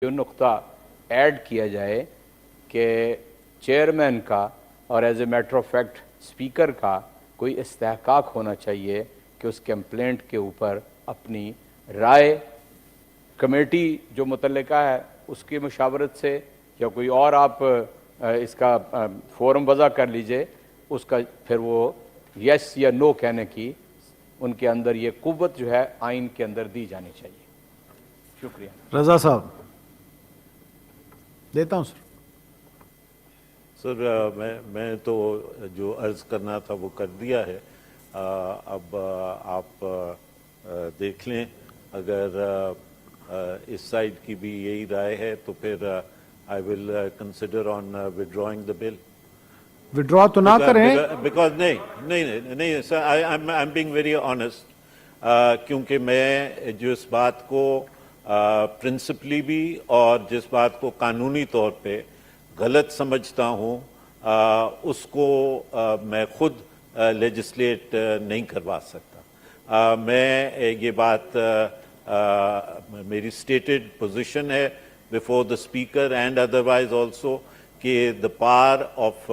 جو نقطہ ایڈ کیا جائے کہ چیئرمین کا اور as a matter of fact speaker کا کوئی استحقاق ہونا چاہیے کہ اس کمپلینٹ کے اوپر اپنی رائے کمیٹی جو متعلقہ ہے اس کی مشاورت سے یا کوئی اور آپ اس کا فورم وضع کر لیجئے، اس کا پھر وہ یس یا نو کہنے کی ان کے اندر یہ قوت جو ہے آئین کے اندر دی جانی چاہیے۔ شکریہ۔ رضا صاحب دیتا ہوں سر۔ میں تو جو عرض کرنا تھا وہ کر دیا ہے، اب آپ دیکھ لیں، اگر اس سائڈ کی بھی یہی رائے ہے تو پھر I will consider on withdrawing the bill. withdraw تو نہ کریں because نہیں sir, I'm being very honest, کیونکہ میں جو اس بات کو پرنسپلی بھی اور جس بات کو قانونی طور پہ غلط سمجھتا ہوں اس کو میں خود لیجسلیٹ نہیں کروا سکتا۔ میں یہ بات میری اسٹیٹڈ پوزیشن ہے before the speaker and otherwise also کہ the power of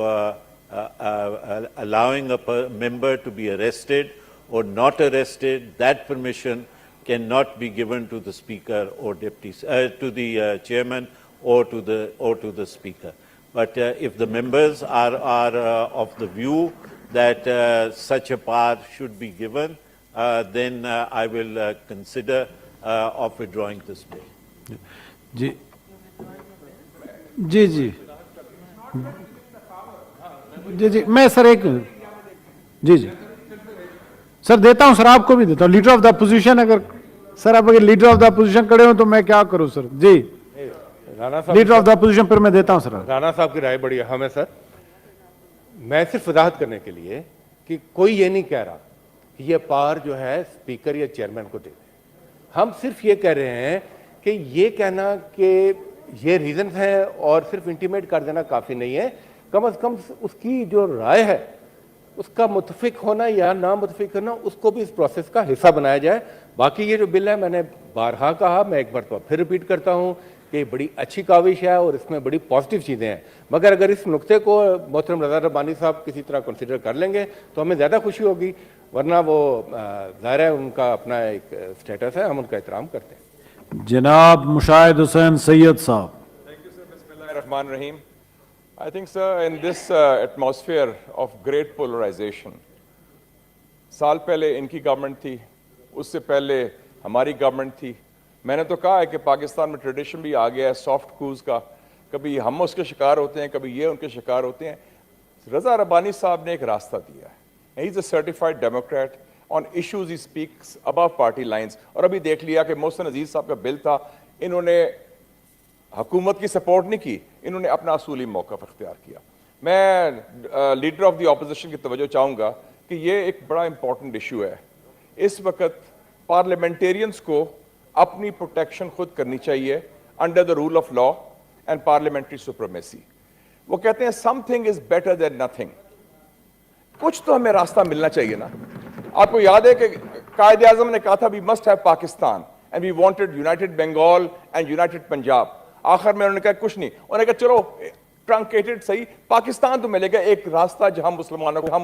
allowing a member to be arrested or not arrested, that permission cannot be given to the speaker or to the chairman or to the speaker. But if the members are of the view that such a power should be given, then I will consider of withdrawing this bill. جی جی جی جی جی میں سر ایک جی جی سر دیتا ہوں، سر آپ کو بھی دیتا ہوں، leader of the opposition اگر سر آپ اگر لیڈر آف دا اپوزیشن کھڑے ہوں تو میں کیا کروں سر؟ جی لیڈر آف دا اپوزیشن پھر میں دیتا ہوں سر۔ رانا صاحب کی رائے بڑی اہم ہے سر۔ میں صرف وضاحت کرنے کے لیے کہ کوئی یہ نہیں کہہ رہا کہ یہ پاور جو ہے اسپیکر یا چیئرمین کو دے دیں، ہم صرف یہ کہہ رہے ہیں کہ یہ کہنا کہ یہ ریزنز ہیں اور صرف انٹیمیٹ کر دینا کافی نہیں ہے، کم از کم اس کی جو رائے ہے اس کا متفق ہونا یا نہ متفق ہونا اس کو بھی اس پروسیس کا حصہ بنایا جائے۔ باقی یہ جو بل ہے، میں نے بارہا کہا، میں ایک بار تو پھر ریپیٹ کرتا ہوں کہ یہ بڑی اچھی کاوش ہے اور اس میں بڑی پازیٹیو چیزیں ہیں، مگر اگر اس نقطے کو محترم رضا ربانی صاحب کسی طرح کنسیڈر کر لیں گے تو ہمیں زیادہ خوشی ہوگی، ورنہ وہ ظاہر ہے ان کا اپنا ایک سٹیٹس ہے، ہم ان کا احترام کرتے ہیں۔ جناب مشاہد حسین سید صاحب۔ Thank you, sir. Bismillah ar-Rahman ar-Rahim. I think, sir, in this atmosphere of great polarization, سال پہلے ان کی گورنمنٹ تھی، اس سے پہلے ہماری گورنمنٹ تھی، میں نے تو کہا ہے کہ پاکستان میں ٹریڈیشن بھی آ گیا ہے سافٹ کوز کا، کبھی ہم اس کے شکار ہوتے ہیں، کبھی یہ ان کے شکار ہوتے ہیں۔ رضا ربانی صاحب نے ایک راستہ دیا ہے، he is a certified democrat. On issues he speaks above party lines. اور ابھی دیکھ لیا کہ محسن عزیز صاحب کا بل تھا، انہوں نے حکومت کی سپورٹ نہیں کی، انہوں نے اپنا اصولی موقف اختیار کیا۔ میں لیڈر آف دی اپوزیشن کی توجہ چاہوں گا کہ یہ ایک بڑا امپورٹنٹ ایشو ہے۔ اس وقت پارلیمنٹیرینز کو اپنی پروٹیکشن خود کرنی چاہیے under the rule of law and parliamentary supremacy. وہ کہتے ہیں something is better than nothing, کچھ تو ہمیں راستہ ملنا چاہیے نا۔ آپ کو یاد ہے کہ قائد اعظم نے کہا تھا we must have Pakistan and we wanted united Bengal and united Punjab, آخر میں انہوں نے کہا کچھ نہیں، انہوں نے کہا چلو ٹرنکیٹڈ صحیح، پاکستان تو ملے گا ایک راستہ جہاں مسلمانوں کو ہم